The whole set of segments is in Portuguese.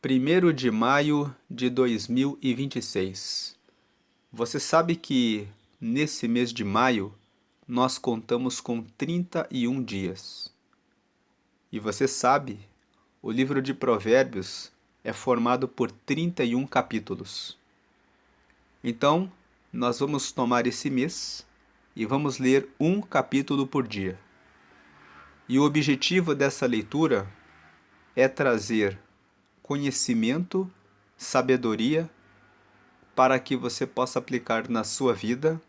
1º de maio de 2026. Você sabe que nesse mês de maio nós contamos com 31 dias. E você sabe, o livro de Provérbios é formado por 31 capítulos. Então, nós vamos tomar esse mês e vamos ler um capítulo por dia. E o objetivo dessa leitura é trazer conhecimento, sabedoria, para que você possa aplicar na sua vida,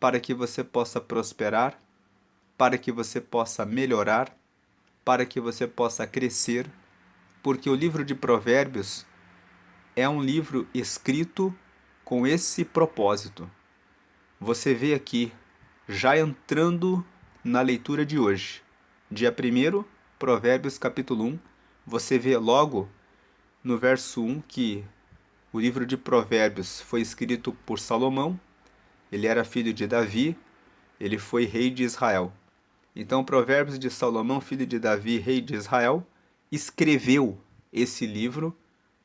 para que você possa prosperar, para que você possa melhorar, para que você possa crescer, porque o livro de Provérbios é um livro escrito com esse propósito. Você vê aqui, já entrando na leitura de hoje, dia 1º, Provérbios capítulo 1, você vê logo no verso 1 que o livro de Provérbios foi escrito por Salomão, ele era filho de Davi, ele foi rei de Israel. Então, Provérbios de Salomão, filho de Davi, rei de Israel, escreveu esse livro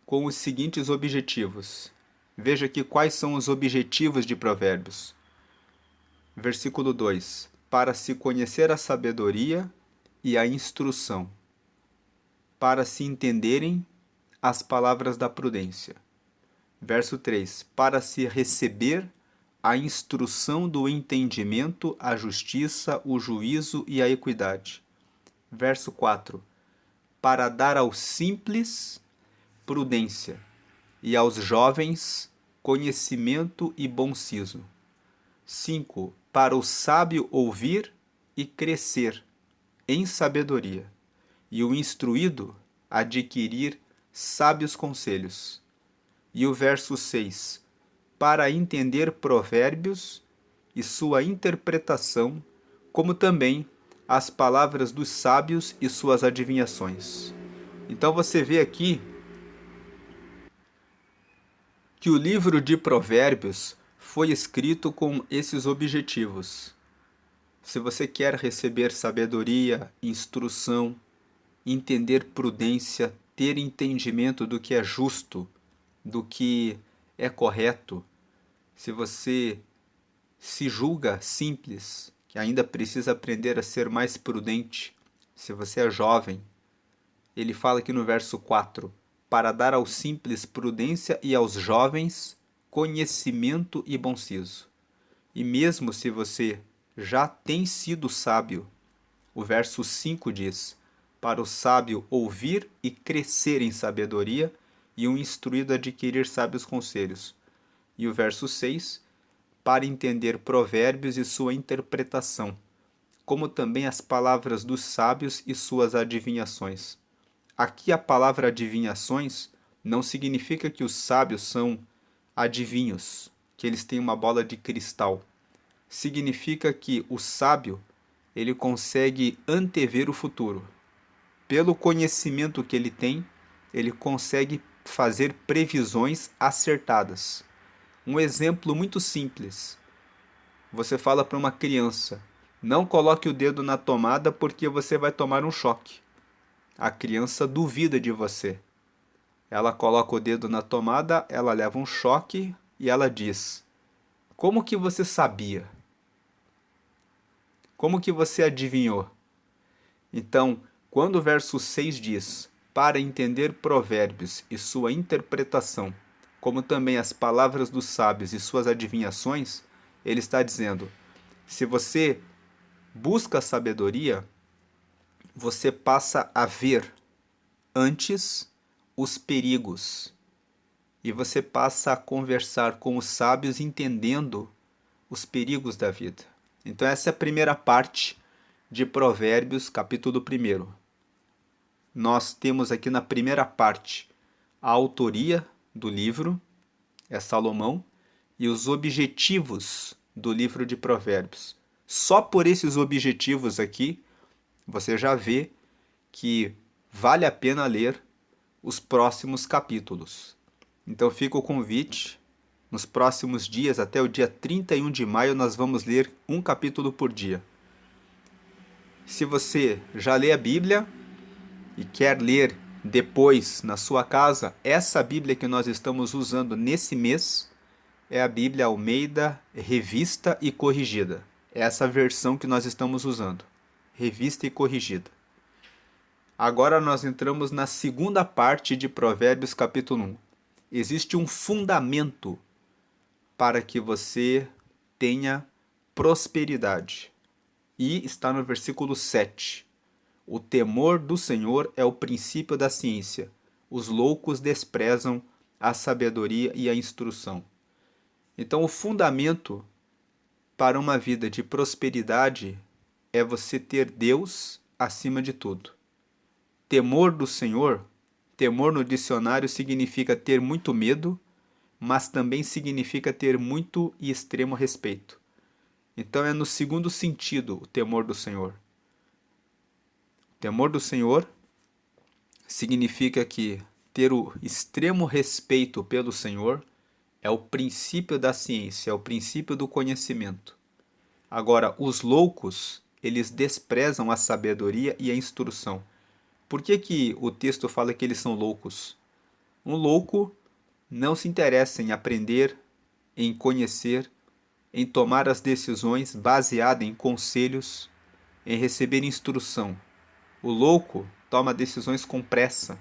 com os seguintes objetivos. Veja aqui quais são os objetivos de Provérbios. Versículo 2: para se conhecer a sabedoria e a instrução, para se entenderem as palavras da prudência. Verso 3: para se receber a instrução do entendimento, a justiça, o juízo e a equidade. Verso 4: para dar aos simples prudência e aos jovens conhecimento e bom siso. 5: para o sábio ouvir e crescer em sabedoria, e o instruído adquirir sábios conselhos. E o verso 6: para entender provérbios e sua interpretação, como também as palavras dos sábios e suas adivinhações. Então você vê aqui que o livro de Provérbios foi escrito com esses objetivos. Se você quer receber sabedoria, instrução, entender prudência, ter entendimento do que é justo, do que é correto, se você se julga simples, que ainda precisa aprender a ser mais prudente, se você é jovem, ele fala aqui no verso 4, para dar aos simples prudência e aos jovens conhecimento e bom siso. E mesmo se você já tem sido sábio, o verso 5 diz, para o sábio ouvir e crescer em sabedoria, e o instruído adquirir sábios conselhos. E o verso 6, para entender provérbios e sua interpretação, como também as palavras dos sábios e suas adivinhações. Aqui a palavra adivinhações não significa que os sábios são adivinhos, que eles têm uma bola de cristal. Significa que o sábio, ele consegue antever o futuro. Pelo conhecimento que ele tem, ele consegue fazer previsões acertadas. Um exemplo muito simples. Você fala para uma criança, não coloque o dedo na tomada porque você vai tomar um choque. A criança duvida de você. Ela coloca o dedo na tomada, ela leva um choque e ela diz, como que você sabia? Como que você adivinhou? Então, quando o verso 6 diz, para entender provérbios e sua interpretação, como também as palavras dos sábios e suas adivinhações, ele está dizendo, se você busca sabedoria, você passa a ver antes os perigos e você passa a conversar com os sábios entendendo os perigos da vida. Então essa é a primeira parte de Provérbios, capítulo 1. Nós temos aqui na primeira parte a autoria do livro, é Salomão, e os objetivos do livro de Provérbios. Só por esses objetivos aqui, você já vê que vale a pena ler os próximos capítulos. Então fica o convite. Nos próximos dias, até o dia 31 de maio, nós vamos ler um capítulo por dia. Se você já lê a Bíblia e quer ler depois na sua casa, essa Bíblia que nós estamos usando nesse mês é a Bíblia Almeida Revista e Corrigida. É essa versão que nós estamos usando, revista e corrigida. Agora nós entramos na segunda parte de Provérbios capítulo 1. Existe um fundamento para que você tenha prosperidade. E está no versículo 7. O temor do Senhor é o princípio da ciência. Os loucos desprezam a sabedoria e a instrução. Então, o fundamento para uma vida de prosperidade é você ter Deus acima de tudo. Temor do Senhor, temor no dicionário significa ter muito medo, mas também significa ter muito e extremo respeito. Então é no segundo sentido o temor do Senhor. O temor do Senhor significa que ter o extremo respeito pelo Senhor é o princípio da ciência, é o princípio do conhecimento. Agora, os loucos, eles desprezam a sabedoria e a instrução. Por que o texto fala que eles são loucos? Um louco não se interessa em aprender, em conhecer, em tomar as decisões baseadas em conselhos, em receber instrução. O louco toma decisões com pressa,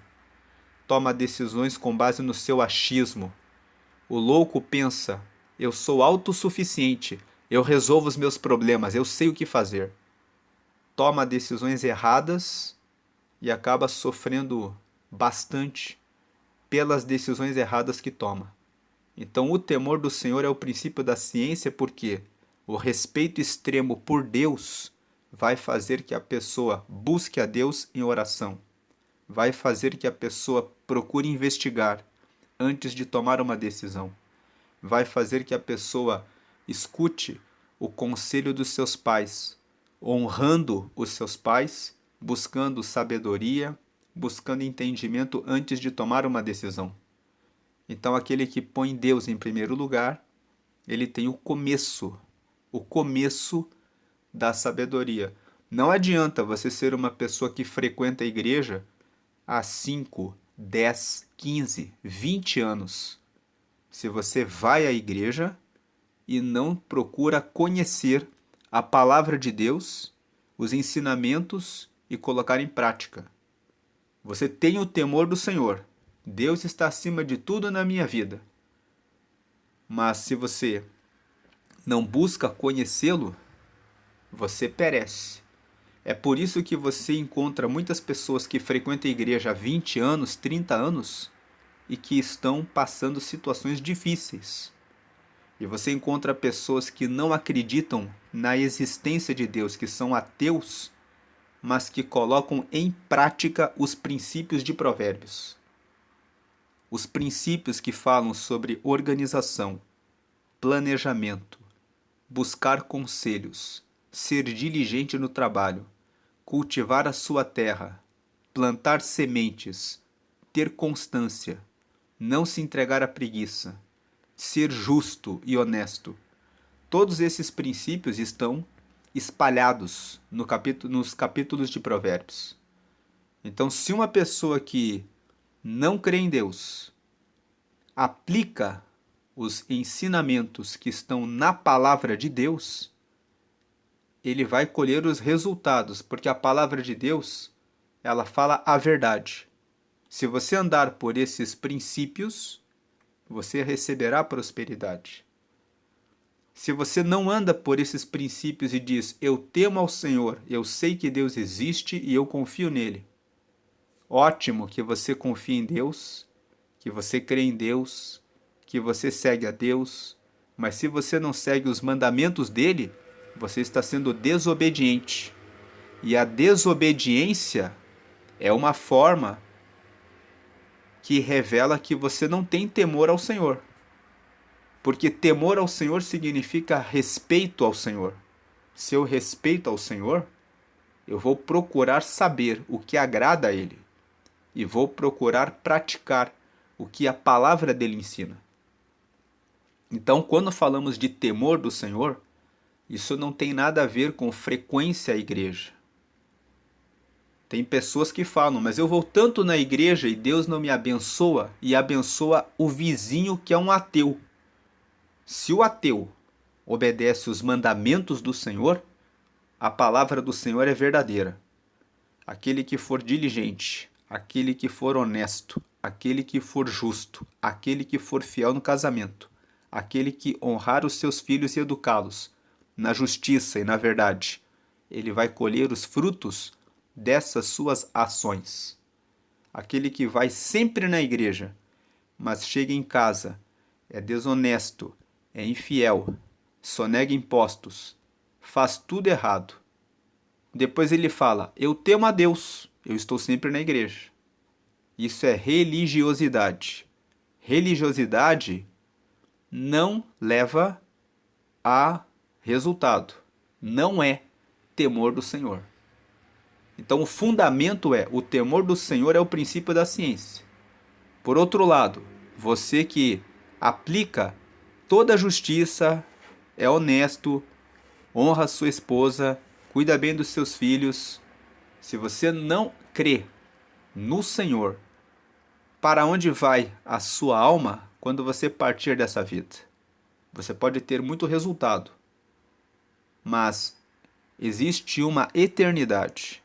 toma decisões com base no seu achismo. O louco pensa: eu sou autossuficiente, eu resolvo os meus problemas, eu sei o que fazer. Toma decisões erradas e acaba sofrendo bastante pelas decisões erradas que toma. Então, o temor do Senhor é o princípio da ciência, porque o respeito extremo por Deus vai fazer que a pessoa busque a Deus em oração, vai fazer que a pessoa procure investigar antes de tomar uma decisão, vai fazer que a pessoa escute o conselho dos seus pais, honrando os seus pais, buscando sabedoria, buscando entendimento antes de tomar uma decisão. Então, aquele que põe Deus em primeiro lugar, ele tem o começo da sabedoria. Não adianta você ser uma pessoa que frequenta a igreja há 5, 10, 15, 20 anos. Se você vai à igreja e não procura conhecer a palavra de Deus, os ensinamentos e colocar em prática. Você tem o temor do Senhor. Deus está acima de tudo na minha vida. Mas se você não busca conhecê-lo, você perece. É por isso que você encontra muitas pessoas que frequentam a igreja há 20 anos, 30 anos e que estão passando situações difíceis. E você encontra pessoas que não acreditam na existência de Deus, que são ateus, mas que colocam em prática os princípios de Provérbios. Os princípios que falam sobre organização, planejamento, buscar conselhos, ser diligente no trabalho, cultivar a sua terra, plantar sementes, ter constância, não se entregar à preguiça, ser justo e honesto. Todos esses princípios estão espalhados nos capítulos de Provérbios. Então, se uma pessoa que não crê em Deus aplica os ensinamentos que estão na palavra de Deus, ele vai colher os resultados, porque a palavra de Deus, ela fala a verdade. Se você andar por esses princípios, você receberá prosperidade. Se você não anda por esses princípios e diz: eu temo ao Senhor, eu sei que Deus existe e eu confio nele. Ótimo que você confie em Deus, que você crê em Deus, que você segue a Deus, mas se você não segue os mandamentos dele, você está sendo desobediente. E a desobediência é uma forma que revela que você não tem temor ao Senhor. Porque temor ao Senhor significa respeito ao Senhor. Se eu respeito ao Senhor, eu vou procurar saber o que agrada a Ele. E vou procurar praticar o que a palavra dele ensina. Então, quando falamos de temor do Senhor, isso não tem nada a ver com frequência à igreja. Tem pessoas que falam, mas eu vou tanto na igreja e Deus não me abençoa e abençoa o vizinho que é um ateu. Se o ateu obedece os mandamentos do Senhor, a palavra do Senhor é verdadeira. Aquele que for diligente, aquele que for honesto, aquele que for justo, aquele que for fiel no casamento, aquele que honrar os seus filhos e educá-los na justiça e na verdade, ele vai colher os frutos dessas suas ações. Aquele que vai sempre na igreja, mas chega em casa, é desonesto, é infiel, sonega impostos, faz tudo errado. Depois ele fala: eu temo a Deus, eu estou sempre na igreja. Isso é religiosidade. Religiosidade não leva a resultado. Não é temor do Senhor. Então o fundamento é: o temor do Senhor é o princípio da ciência. Por outro lado, você que aplica toda a justiça, é honesto, honra sua esposa, cuida bem dos seus filhos. Se você não crê no Senhor, para onde vai a sua alma quando você partir dessa vida? Você pode ter muito resultado, mas existe uma eternidade.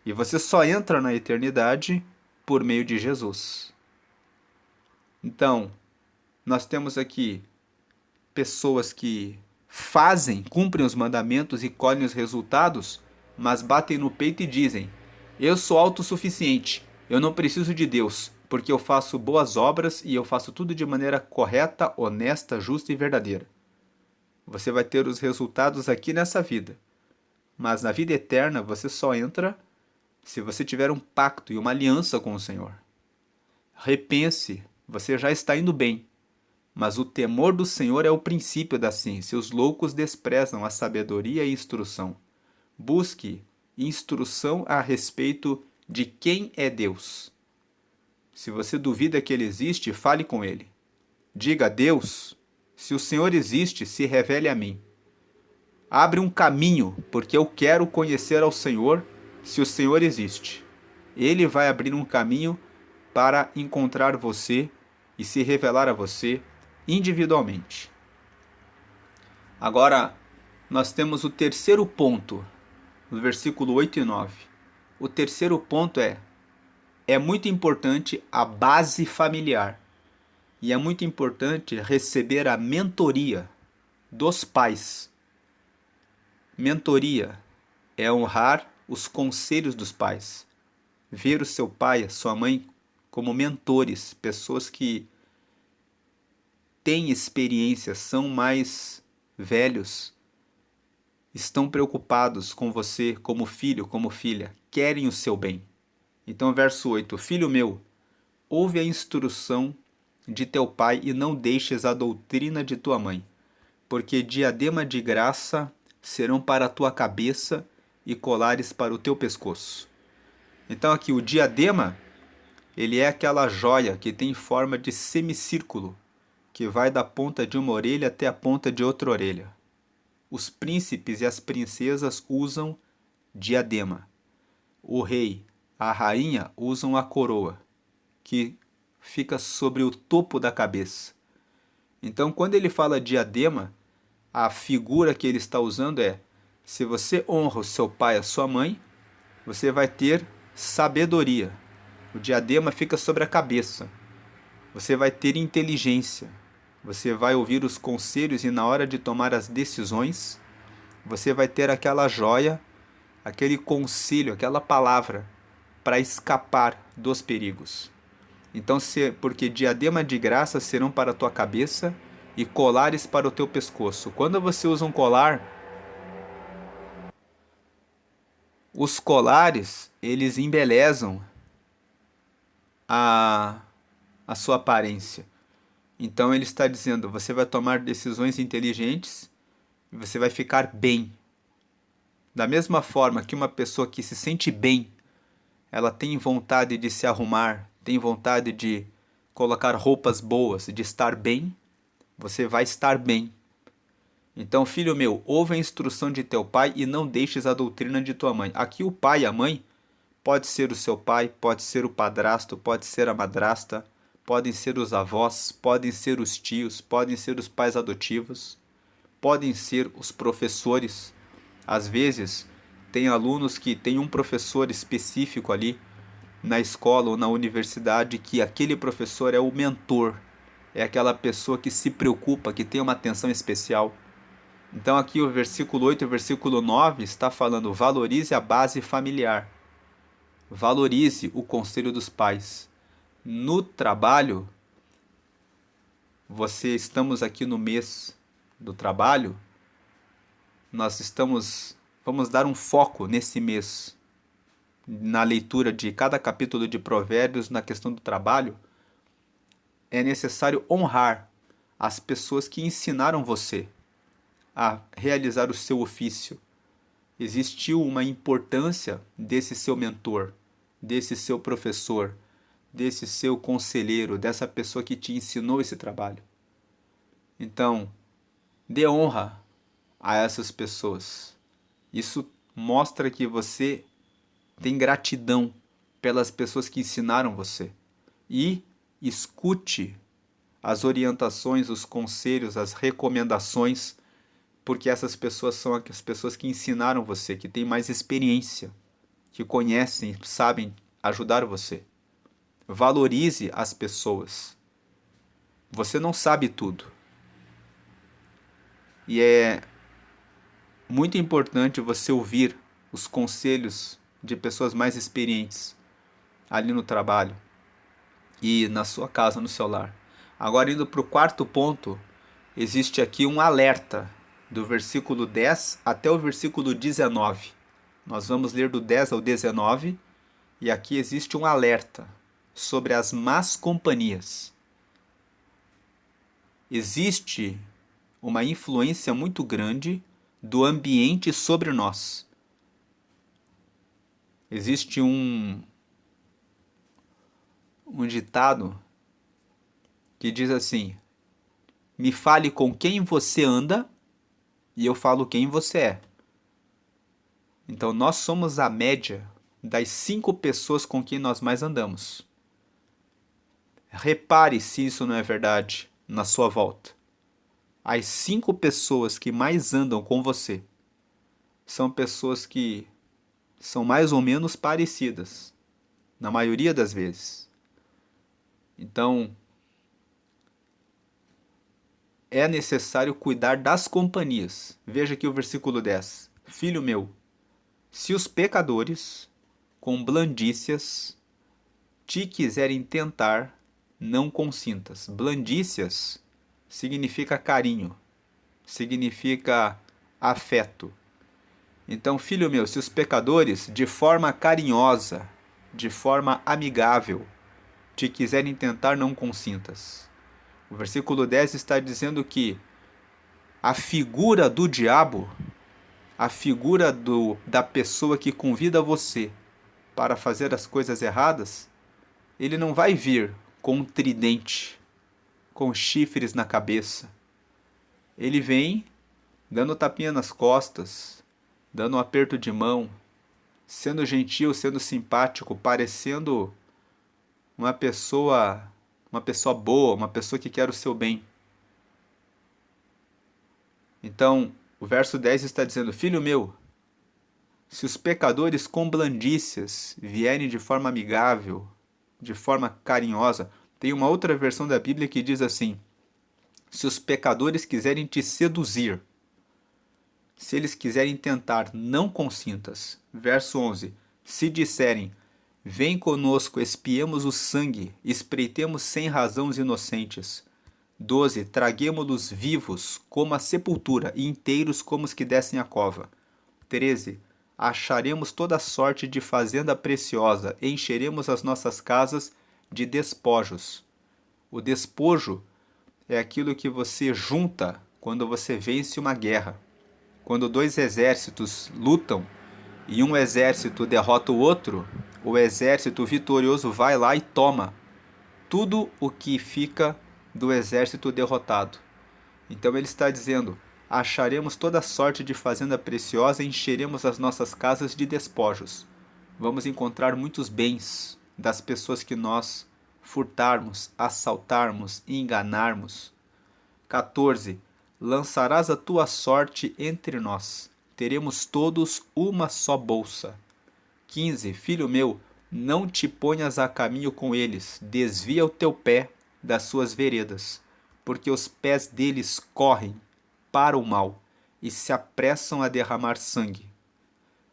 E você só entra na eternidade por meio de Jesus. Então, nós temos aqui pessoas que cumprem os mandamentos e colhem os resultados, mas batem no peito e dizem: eu sou autossuficiente, eu não preciso de Deus, porque eu faço boas obras e eu faço tudo de maneira correta, honesta, justa e verdadeira. Você vai ter os resultados aqui nessa vida, mas na vida eterna você só entra se você tiver um pacto e uma aliança com o Senhor. Repense, você já está indo bem. Mas o temor do Senhor é o princípio da ciência. Os loucos desprezam a sabedoria e a instrução. Busque instrução a respeito de quem é Deus. Se você duvida que Ele existe, fale com Ele. Diga a Deus: se o Senhor existe, se revele a mim. Abre um caminho, porque eu quero conhecer ao Senhor, se o Senhor existe. Ele vai abrir um caminho para encontrar você e se revelar a você individualmente. Agora, nós temos o terceiro ponto, no versículo 8 e 9. O terceiro ponto é muito importante a base familiar. E é muito importante receber a mentoria dos pais. Mentoria é honrar os conselhos dos pais. Ver o seu pai, a sua mãe como mentores, pessoas que têm experiência, são mais velhos, estão preocupados com você como filho, como filha, querem o seu bem. Então, verso 8: filho meu, ouve a instrução de teu pai e não deixes a doutrina de tua mãe, porque diadema de graça serão para a tua cabeça e colares para o teu pescoço. Então aqui o diadema, ele é aquela joia que tem forma de semicírculo, que vai da ponta de uma orelha até a ponta de outra orelha. Os príncipes e as princesas usam diadema. O rei, a rainha usam a coroa, que fica sobre o topo da cabeça. Então, quando ele fala diadema, a figura que ele está usando é: se você honra o seu pai e a sua mãe, você vai ter sabedoria. O diadema fica sobre a cabeça. Você vai ter inteligência. Você vai ouvir os conselhos e na hora de tomar as decisões, você vai ter aquela joia, aquele conselho, aquela palavra para escapar dos perigos. Então, porque diadema de graça serão para a tua cabeça e colares para o teu pescoço. Quando você usa um colar, os colares, eles embelezam a sua aparência. Então ele está dizendo: você vai tomar decisões inteligentes e você vai ficar bem. Da mesma forma que uma pessoa que se sente bem, ela tem vontade de se arrumar, tem vontade de colocar roupas boas, de estar bem, você vai estar bem. Então, filho meu, ouve a instrução de teu pai e não deixes a doutrina de tua mãe. Aqui o pai e a mãe Pode ser o seu pai, pode ser o padrasto, pode ser a madrasta, podem ser os avós, podem ser os tios, podem ser os pais adotivos, podem ser os professores. Às vezes, tem alunos que têm um professor específico ali na escola ou na universidade que aquele professor é o mentor, é aquela pessoa que se preocupa, que tem uma atenção especial. Então aqui o versículo 8 e o versículo 9 está falando: valorize a base familiar. Valorize o conselho dos pais. No trabalho, estamos aqui no mês do trabalho, vamos dar um foco nesse mês na leitura de cada capítulo de Provérbios na questão do trabalho. É necessário honrar as pessoas que ensinaram você a realizar o seu ofício. Existiu uma importância desse seu mentor, desse seu professor, desse seu conselheiro, dessa pessoa que te ensinou esse trabalho. Então, dê honra a essas pessoas. Isso mostra que você tem gratidão pelas pessoas que ensinaram você. E escute as orientações, os conselhos, as recomendações, porque essas pessoas são as pessoas que ensinaram você, que têm mais experiência, que conhecem, sabem ajudar você. Valorize as pessoas. Você não sabe tudo. E é muito importante você ouvir os conselhos de pessoas mais experientes ali no trabalho e na sua casa, no seu lar. Agora, indo para o quarto ponto, existe aqui um alerta do versículo 10 até o versículo 19. Nós vamos ler do 10 ao 19 e aqui existe um alerta sobre as más companhias. Existe uma influência muito grande do ambiente sobre nós. Existe um ditado que diz assim: me fale com quem você anda e eu falo quem você é. Então nós somos a média das 5 pessoas com quem nós mais andamos. Repare se isso não é verdade na sua volta. As 5 pessoas que mais andam com você são pessoas que são mais ou menos parecidas, na maioria das vezes. Então, é necessário cuidar das companhias. Veja aqui o versículo 10. Filho meu, se os pecadores, com blandícias, te quiserem tentar, não consintas. Blandícias significa carinho, significa afeto. Então, filho meu, se os pecadores, de forma carinhosa, de forma amigável, te quiserem tentar, não consintas. O versículo 10 está dizendo que a figura do diabo, a figura da pessoa que convida você para fazer as coisas erradas, ele não vai vir com um tridente, com chifres na cabeça. Ele vem dando tapinha nas costas, dando um aperto de mão, sendo gentil, sendo simpático, parecendo uma pessoa boa, uma pessoa que quer o seu bem. Então, o verso 10 está dizendo: filho meu, se os pecadores com blandícias vierem de forma amigável, de forma carinhosa, tem uma outra versão da Bíblia que diz assim: se os pecadores quiserem te seduzir, se eles quiserem tentar, não consintas. Verso 11: se disserem, vem conosco, espiemos o sangue, espreitemos sem razão os inocentes. 12. Traguemo-los vivos como a sepultura, e inteiros como os que descem a cova. 13. Acharemos toda sorte de fazenda preciosa, encheremos as nossas casas de despojos. O despojo é aquilo que você junta quando você vence uma guerra. Quando 2 exércitos lutam e um exército derrota o outro, o exército vitorioso vai lá e toma tudo o que fica do exército derrotado. Então ele está dizendo: acharemos toda sorte de fazenda preciosa e encheremos as nossas casas de despojos. vamos encontrar muitos bens das pessoas que nós furtarmos, assaltarmos e enganarmos. 14. Lançarás a tua sorte entre nós. Teremos todos uma só bolsa. 15. Filho meu, não te ponhas a caminho com eles, desvia o teu pé das suas veredas, porque os pés deles correm para o mal e se apressam a derramar sangue.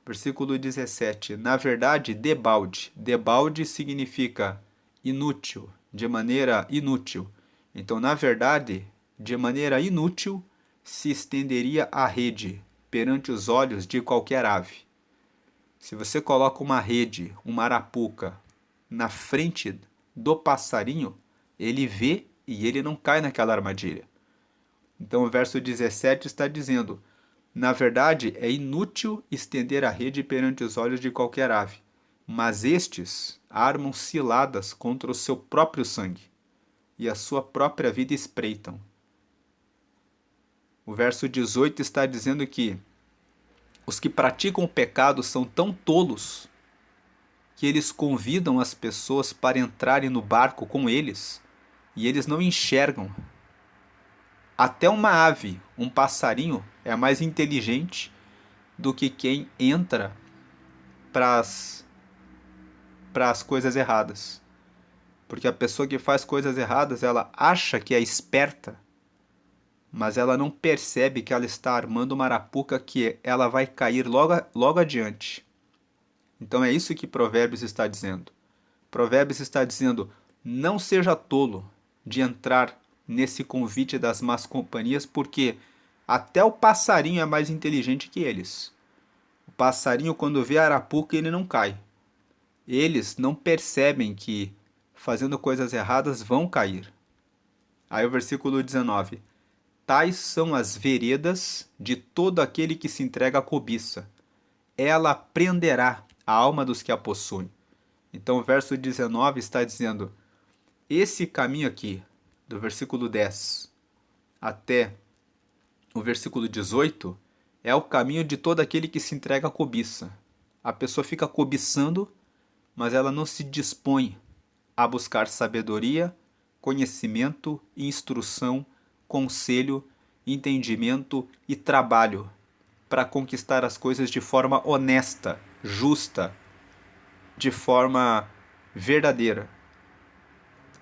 Versículo 17. Na verdade, debalde. Debalde significa inútil, de maneira inútil. Então, na verdade, de maneira inútil, se estenderia a rede perante os olhos de qualquer ave. Se você coloca uma rede, uma arapuca, na frente do passarinho, ele vê e ele não cai naquela armadilha. Então o verso 17 está dizendo: na verdade, é inútil estender a rede perante os olhos de qualquer ave, mas estes armam ciladas contra o seu próprio sangue e a sua própria vida espreitam. O verso 18 está dizendo que os que praticam o pecado são tão tolos que eles convidam as pessoas para entrarem no barco com eles e eles não enxergam. Até uma ave, um passarinho, é mais inteligente do que quem entra para as coisas erradas. Porque a pessoa que faz coisas erradas, ela acha que é esperta, mas ela não percebe que ela está armando uma arapuca que ela vai cair logo adiante. Então é isso que Provérbios está dizendo. Provérbios está dizendo: não seja tolo de entrar nesse convite das más companhias, porque até o passarinho é mais inteligente que eles. O passarinho, quando vê a arapuca, ele não cai. Eles não percebem que, fazendo coisas erradas, vão cair. Aí o versículo 19. Tais são as veredas de todo aquele que se entrega à cobiça. Ela prenderá a alma dos que a possuem. Então o verso 19 está dizendo: esse caminho aqui, do versículo 10 até o versículo 18, é o caminho de todo aquele que se entrega à cobiça. A pessoa fica cobiçando, mas ela não se dispõe a buscar sabedoria, conhecimento, instrução, conselho, entendimento e trabalho para conquistar as coisas de forma honesta, justa, de forma verdadeira.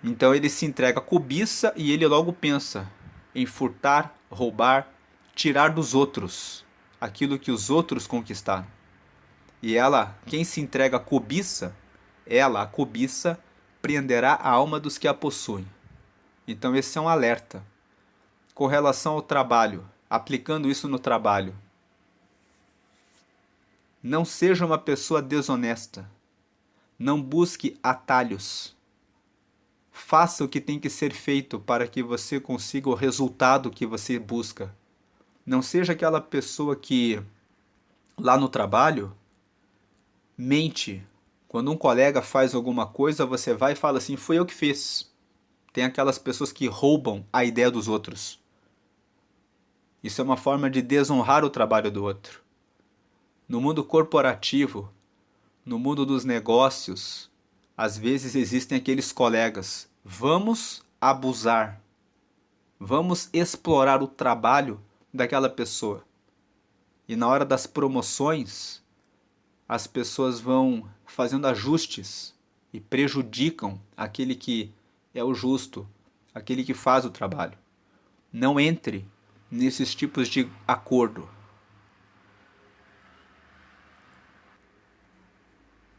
Então ele se entrega à cobiça e ele logo pensa em furtar, roubar, tirar dos outros aquilo que os outros conquistaram. E ela, quem se entrega à cobiça, a cobiça, prenderá a alma dos que a possuem. Então esse é um alerta. Com relação ao trabalho, aplicando isso no trabalho, não seja uma pessoa desonesta. Não busque atalhos. Faça o que tem que ser feito para que você consiga o resultado que você busca. Não seja aquela pessoa que, lá no trabalho, mente. Quando um colega faz alguma coisa, você vai e fala assim: foi eu que fiz. Tem aquelas pessoas que roubam a ideia dos outros. Isso é uma forma de desonrar o trabalho do outro. No mundo corporativo, no mundo dos negócios, às vezes existem aqueles colegas: vamos abusar, vamos explorar o trabalho daquela pessoa. E na hora das promoções, as pessoas vão fazendo ajustes e prejudicam aquele que é o justo, aquele que faz o trabalho. Não entre nesses tipos de acordo.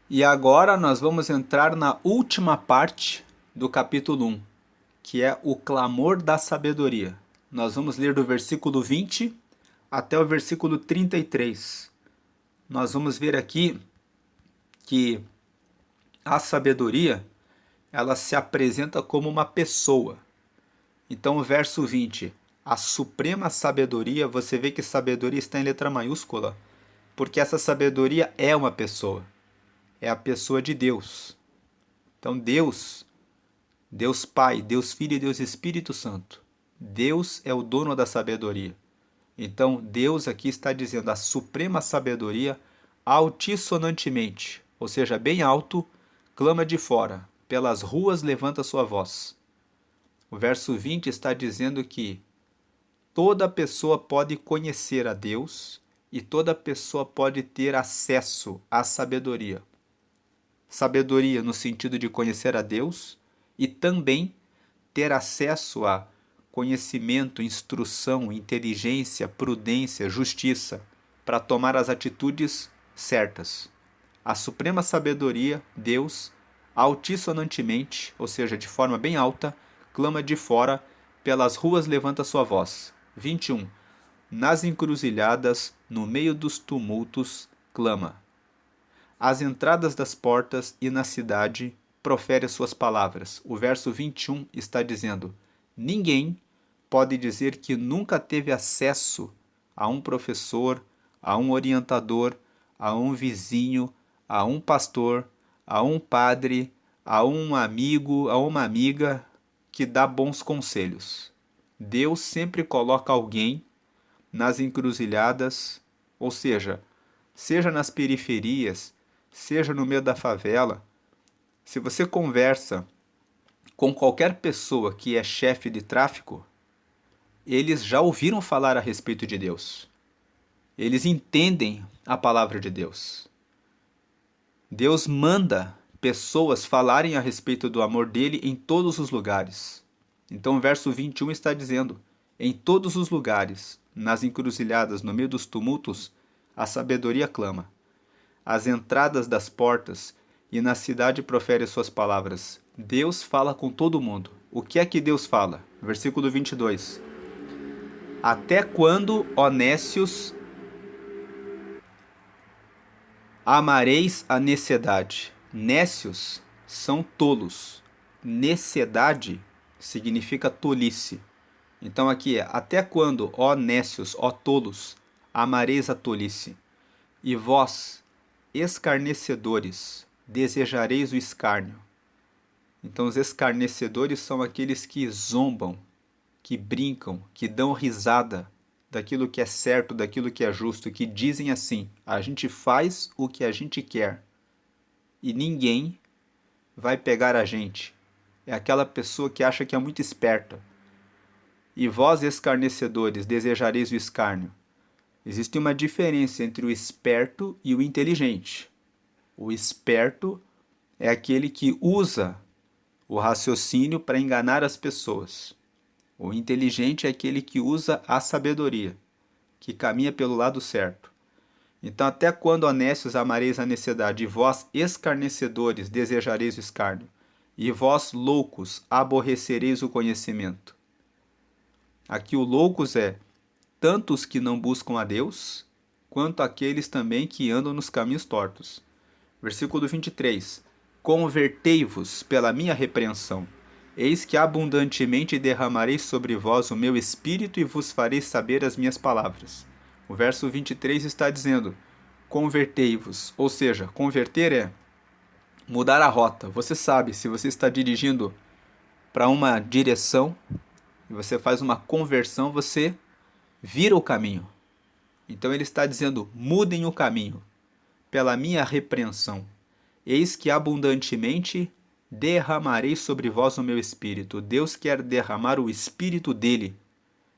E agora nós vamos entrar na última parte do capítulo 1, que é o clamor da sabedoria. Nós vamos ler do versículo 20 até o versículo 33. Nós vamos ver aqui que a sabedoria, ela se apresenta como uma pessoa. Então o verso 20, a suprema sabedoria, você vê que sabedoria está em letra maiúscula, porque essa sabedoria é uma pessoa. É a pessoa de Deus. Então Deus Pai, Deus Filho e Deus Espírito Santo. Deus é o dono da sabedoria. Então Deus aqui está dizendo a suprema sabedoria altissonantemente, ou seja, bem alto, clama de fora, pelas ruas levanta sua voz. O verso 20 está dizendo que toda pessoa pode conhecer a Deus e toda pessoa pode ter acesso à sabedoria. Sabedoria no sentido de conhecer a Deus e também ter acesso a conhecimento, instrução, inteligência, prudência, justiça, para tomar as atitudes certas. A suprema sabedoria, Deus, altissonantemente, ou seja, de forma bem alta, clama de fora, pelas ruas levanta sua voz. 21. Nas encruzilhadas, no meio dos tumultos, clama. Às entradas das portas e na cidade, profere as suas palavras. O verso 21 está dizendo: ninguém pode dizer que nunca teve acesso a um professor, a um orientador, a um vizinho, a um pastor, a um padre, a um amigo, a uma amiga que dá bons conselhos. Deus sempre coloca alguém nas encruzilhadas, ou seja nas periferias, seja no meio da favela. Se você conversa com qualquer pessoa que é chefe de tráfico, eles já ouviram falar a respeito de Deus. Eles entendem a palavra de Deus. Deus manda pessoas falarem a respeito do amor dele em todos os lugares. Então o verso 21 está dizendo: em todos os lugares, nas encruzilhadas, no meio dos tumultos, a sabedoria clama. Às entradas das portas e na cidade profere suas palavras. Deus fala com todo mundo. O que é que Deus fala? Versículo 22. Até quando, ó nécios, amareis a necessidade? Nécios são tolos. Necessidade significa tolice. Então aqui é: até quando, ó nécios, ó tolos, amareis a tolice? E vós, escarnecedores, desejareis o escárnio. Então os escarnecedores são aqueles que zombam, que brincam, que dão risada daquilo que é certo, daquilo que é justo, que dizem assim: a gente faz o que a gente quer e ninguém vai pegar a gente. É aquela pessoa que acha que é muito esperta. E vós, escarnecedores, desejareis o escárnio. Existe uma diferença entre o esperto e o inteligente. O esperto é aquele que usa o raciocínio para enganar as pessoas. O inteligente é aquele que usa a sabedoria, que caminha pelo lado certo. Então, até quando, honestos, amareis a necessidade, e vós, escarnecedores, desejareis o escárnio, e vós, loucos, aborrecereis o conhecimento. Aqui o loucos é tanto os que não buscam a Deus, quanto aqueles também que andam nos caminhos tortos. Versículo 23. Convertei-vos pela minha repreensão. Eis que abundantemente derramarei sobre vós o meu espírito e vos farei saber as minhas palavras. O verso 23 está dizendo: convertei-vos. Ou seja, converter é mudar a rota. Você sabe, se você está dirigindo para uma direção e você faz uma conversão, você vira o caminho. Então ele está dizendo: mudem o caminho pela minha repreensão. Eis que abundantemente derramarei sobre vós o meu espírito. Deus quer derramar o espírito dele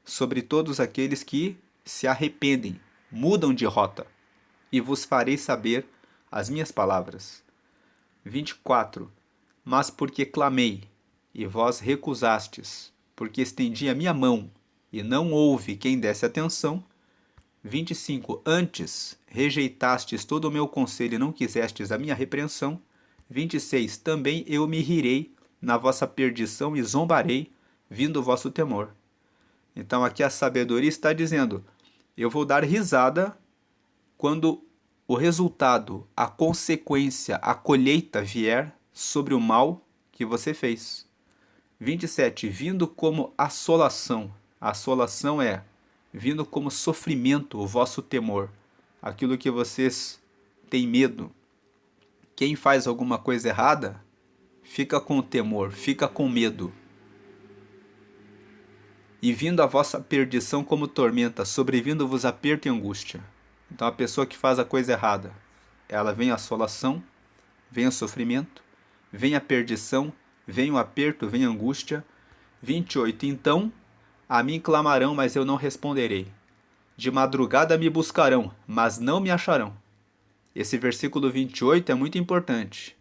sobre todos aqueles que se arrependem, mudam de rota, e vos farei saber as minhas palavras. 24. Mas porque clamei, e vós recusastes, porque estendi a minha mão, e não houve quem desse atenção. 25. Antes rejeitastes todo o meu conselho e não quisestes a minha repreensão. 26. Também eu me rirei na vossa perdição e zombarei, vindo o vosso temor. Então aqui a sabedoria está dizendo: eu vou dar risada quando o resultado, a consequência, a colheita vier sobre o mal que você fez. 27. Vindo como assolação. A assolação é vindo como sofrimento o vosso temor, aquilo que vocês têm medo. Quem faz alguma coisa errada fica com temor, fica com medo. E vindo a vossa perdição como tormenta, sobrevindo-vos aperto e angústia. Então a pessoa que faz a coisa errada, ela vem a assolação, vem o sofrimento, vem a perdição, vem o aperto, vem a angústia. 28. Então a mim clamarão, mas eu não responderei. De madrugada me buscarão, mas não me acharão. Esse versículo 28 é muito importante.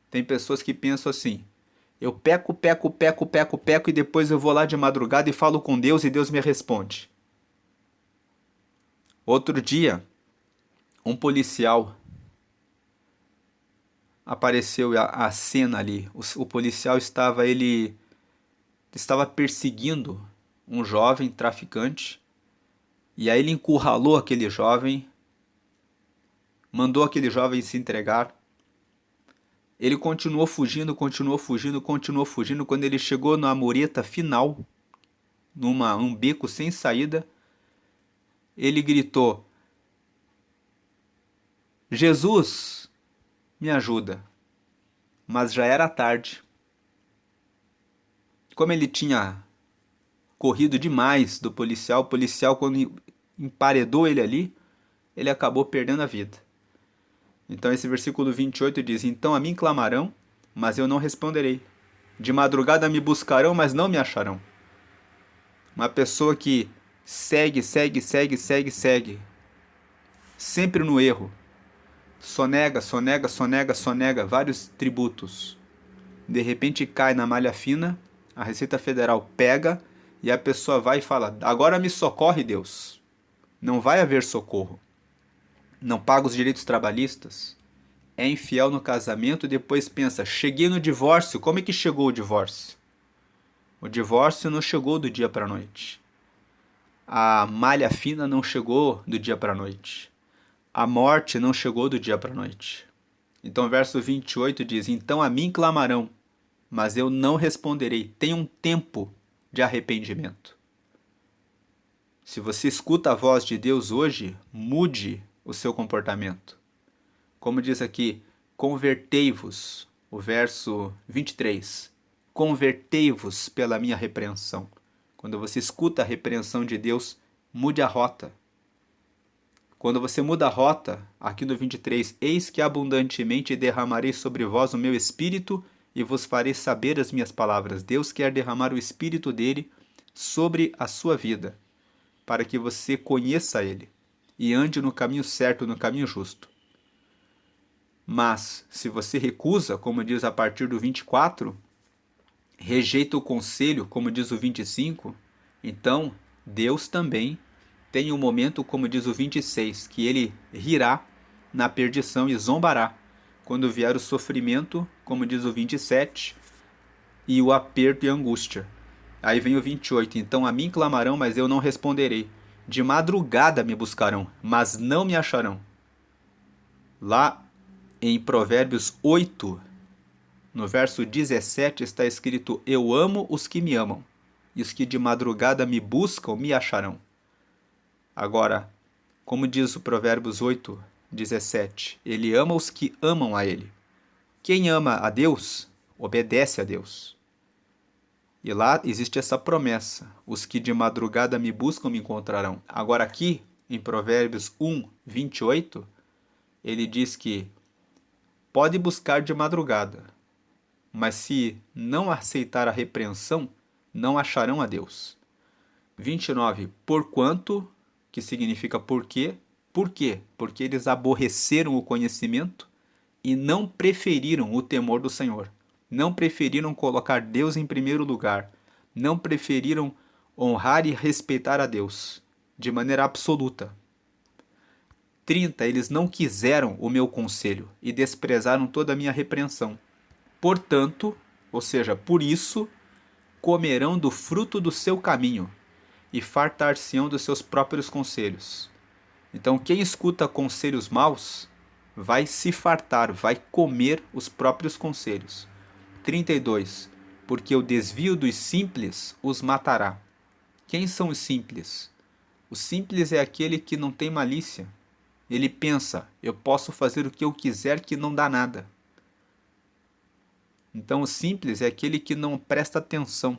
Tem pessoas que pensam assim: eu peco, peco, peco, peco, peco e depois eu vou lá de madrugada e falo com Deus e Deus me responde. Outro dia, um policial apareceu a cena ali. O policial estava perseguindo um jovem traficante e aí ele encurralou aquele jovem, mandou aquele jovem se entregar. Ele continuou fugindo, continuou fugindo, continuou fugindo. Quando ele chegou na mureta final, num beco sem saída, ele gritou: Jesus, me ajuda. Mas já era tarde. Como ele tinha corrido demais do policial, o policial, quando emparedou ele ali, ele acabou perdendo a vida. Então esse versículo 28 diz: então a mim clamarão, mas eu não responderei. De madrugada me buscarão, mas não me acharão. Uma pessoa que segue, segue, segue, segue, segue, sempre no erro. Sonega, sonega, sonega, sonega, vários tributos. De repente cai na malha fina, a Receita Federal pega e a pessoa vai e fala: agora me socorre, Deus. Não vai haver socorro. Não paga os direitos trabalhistas. É infiel no casamento e depois pensa: cheguei no divórcio, como é que chegou o divórcio? O divórcio não chegou do dia para a noite. A malha fina não chegou do dia para a noite. A morte não chegou do dia para a noite. Então, verso 28 diz: então a mim clamarão, mas eu não responderei. Tem um tempo de arrependimento. Se você escuta a voz de Deus hoje, mude o seu comportamento. Como diz aqui, convertei-vos, o verso 23. Convertei-vos pela minha repreensão. Quando você escuta a repreensão de Deus, mude a rota. Quando você muda a rota, aqui no 23, eis que abundantemente derramarei sobre vós o meu espírito e vos farei saber as minhas palavras. Deus quer derramar o espírito dele sobre a sua vida, para que você conheça ele e ande no caminho certo, no caminho justo. Mas, se você recusa, como diz a partir do 24, rejeita o conselho, como diz o 25, então Deus também tem um momento, como diz o 26, que ele rirá na perdição e zombará, quando vier o sofrimento, como diz o 27, e o aperto e a angústia. Aí vem o 28, então a mim clamarão, mas eu não responderei. De madrugada me buscarão, mas não me acharão. Lá em Provérbios 8, no verso 17, está escrito: eu amo os que me amam, e os que de madrugada me buscam me acharão. Agora, como diz o Provérbios 8, 17, ele ama os que amam a ele. Quem ama a Deus, obedece a Deus. E lá existe essa promessa: os que de madrugada me buscam me encontrarão. Agora aqui, em Provérbios 1, 28, ele diz que pode buscar de madrugada, mas se não aceitar a repreensão, não acharão a Deus. 29, porquanto, que significa por quê? Por quê? Porque eles aborreceram o conhecimento e não preferiram o temor do Senhor. Não preferiram colocar Deus em primeiro lugar. Não preferiram honrar e respeitar a Deus de maneira absoluta. 30, eles não quiseram o meu conselho e desprezaram toda a minha repreensão. Portanto, ou seja, por isso, comerão do fruto do seu caminho e fartar-se-ão dos seus próprios conselhos. Então, quem escuta conselhos maus vai se fartar, vai comer os próprios conselhos. 32. Porque o desvio dos simples os matará. Quem são os simples? O simples é aquele que não tem malícia. Ele pensa: eu posso fazer o que eu quiser que não dá nada. Então, o simples é aquele que não presta atenção.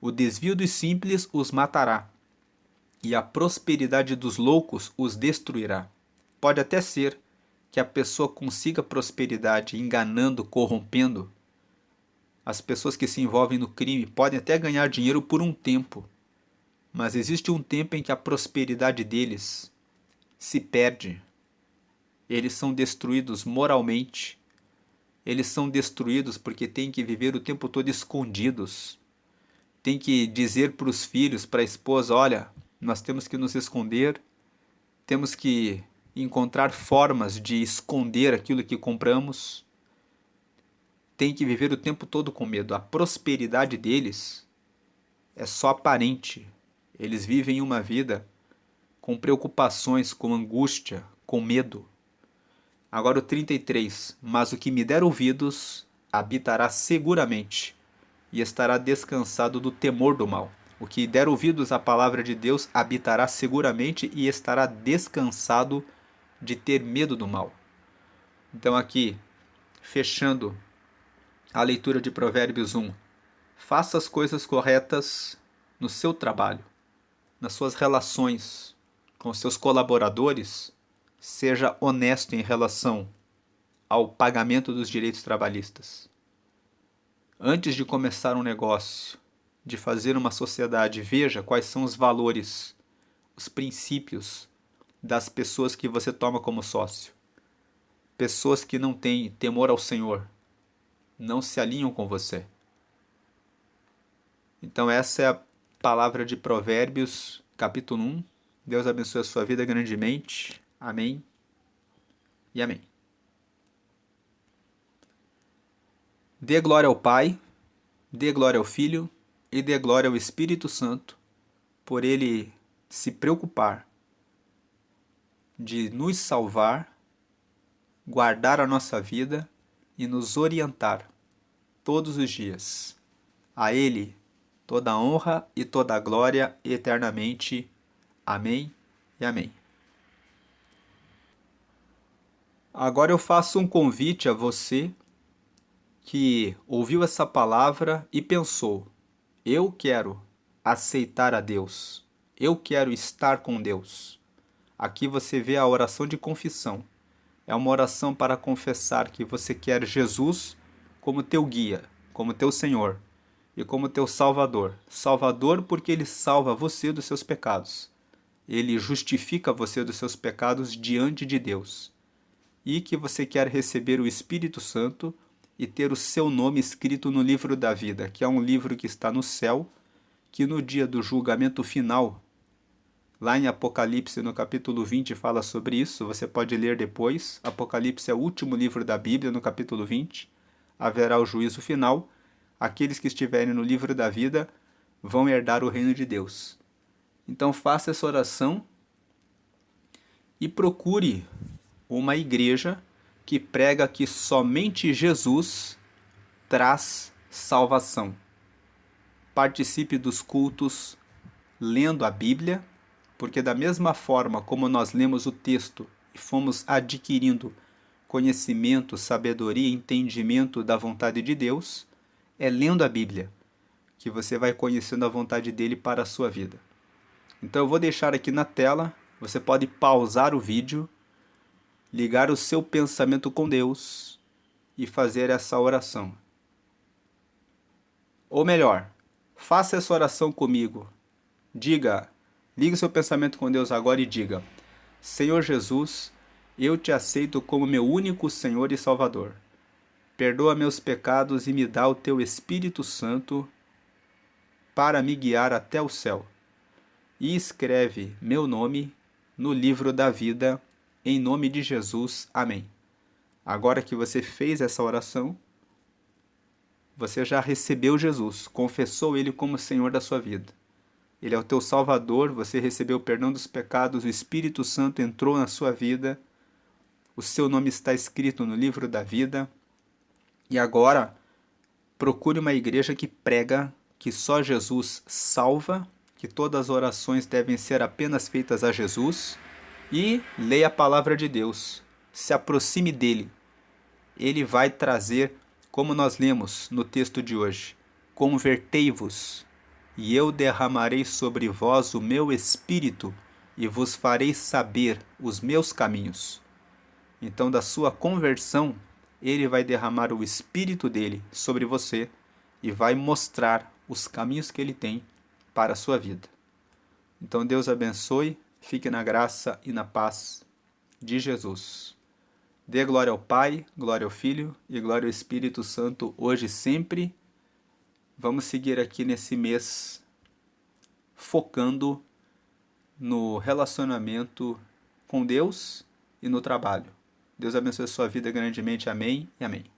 O desvio dos simples os matará, e a prosperidade dos loucos os destruirá. Pode até ser que a pessoa consiga prosperidade enganando, corrompendo. As pessoas que se envolvem no crime podem até ganhar dinheiro por um tempo, mas existe um tempo em que a prosperidade deles se perde. Eles são destruídos moralmente. Eles são destruídos porque têm que viver o tempo todo escondidos. Tem que dizer para os filhos, para a esposa: olha, nós temos que nos esconder, temos que encontrar formas de esconder aquilo que compramos. Tem que viver o tempo todo com medo. A prosperidade deles é só aparente. Eles vivem uma vida com preocupações, com angústia, com medo. Agora o 33. Mas o que me der ouvidos habitará seguramente e estará descansado do temor do mal. O que der ouvidos à palavra de Deus habitará seguramente e estará descansado de ter medo do mal. Então aqui, fechando a leitura de Provérbios 1. Faça as coisas corretas no seu trabalho, nas suas relações com seus colaboradores. Seja honesto em relação ao pagamento dos direitos trabalhistas. Antes de começar um negócio, de fazer uma sociedade, veja quais são os valores, os princípios das pessoas que você toma como sócio. Pessoas que não têm temor ao Senhor, não se alinham com você. Então essa é a palavra de Provérbios, capítulo 1. Deus abençoe a sua vida grandemente. Amém e amém. Dê glória ao Pai, dê glória ao Filho e dê glória ao Espírito Santo, por Ele se preocupar de nos salvar, guardar a nossa vida e nos orientar todos os dias. A Ele toda a honra e toda a glória eternamente. Amém e amém. Agora eu faço um convite a você que ouviu essa palavra e pensou: eu quero aceitar a Deus, eu quero estar com Deus. Aqui você vê a oração de confissão. É uma oração para confessar que você quer Jesus como teu guia, como teu Senhor e como teu Salvador. Salvador porque Ele salva você dos seus pecados. Ele justifica você dos seus pecados diante de Deus. E que você quer receber o Espírito Santo e ter o seu nome escrito no livro da vida, que é um livro que está no céu, que no dia do julgamento final, lá em Apocalipse, no capítulo 20, fala sobre isso, você pode ler depois. Apocalipse é o último livro da Bíblia, no capítulo 20. Haverá o juízo final. Aqueles que estiverem no livro da vida vão herdar o reino de Deus. Então faça essa oração e procure uma igreja que prega que somente Jesus traz salvação. Participe dos cultos lendo a Bíblia, porque da mesma forma como nós lemos o texto e fomos adquirindo conhecimento, sabedoria e entendimento da vontade de Deus, é lendo a Bíblia que você vai conhecendo a vontade dele para a sua vida. Então eu vou deixar aqui na tela, você pode pausar o vídeo, ligar o seu pensamento com Deus e fazer essa oração. Ou melhor, faça essa oração comigo. Ligue seu pensamento com Deus agora e diga: Senhor Jesus, eu te aceito como meu único Senhor e Salvador. Perdoa meus pecados e me dá o teu Espírito Santo para me guiar até o céu. E escreve meu nome no livro da vida, em nome de Jesus. Amém. Agora que você fez essa oração, você já recebeu Jesus, confessou Ele como Senhor da sua vida. Ele é o teu Salvador, você recebeu o perdão dos pecados, o Espírito Santo entrou na sua vida, o seu nome está escrito no livro da vida. E agora, procure uma igreja que prega que só Jesus salva, que todas as orações devem ser apenas feitas a Jesus, e leia a palavra de Deus. Se aproxime dele. Ele vai trazer, como nós lemos no texto de hoje: convertei-vos, e eu derramarei sobre vós o meu espírito, e vos farei saber os meus caminhos. Então, da sua conversão, ele vai derramar o Espírito dele sobre você e vai mostrar os caminhos que ele tem para a sua vida. Então, Deus abençoe, fique na graça e na paz de Jesus. Dê glória ao Pai, glória ao Filho e glória ao Espírito Santo, hoje e sempre. Vamos seguir aqui nesse mês focando no relacionamento com Deus e no trabalho. Deus abençoe a sua vida grandemente. Amém e amém.